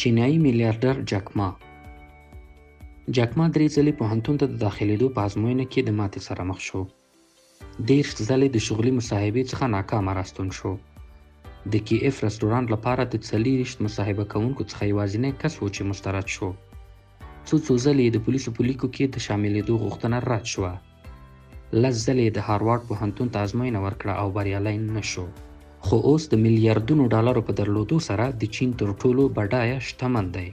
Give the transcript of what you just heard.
چینایي میلیاردر جاک ما درې ځلې پوهنتون ته د داخلېدو په ازموینه کې د ماتې سره مخ شو. 10 ځلې د شغلي مصاحبې څخه ناکامه راستون شو. د کی اف رستورانت لپاره د 40 مصاحبه کوونکو څخه یوازینی کس و چې مسترد شو. څو ځلې د پولیسو په لیکو کې د شاملېدو غوښتنه رد شوه. 10 ځلې د هاروارد پوهنتون ته ازموینه ورکړه او بریالی نه شو. خو اوس د میلیاردونو ډالرو په درلودو سره د چین تر ټولو بډایه شتمن دی.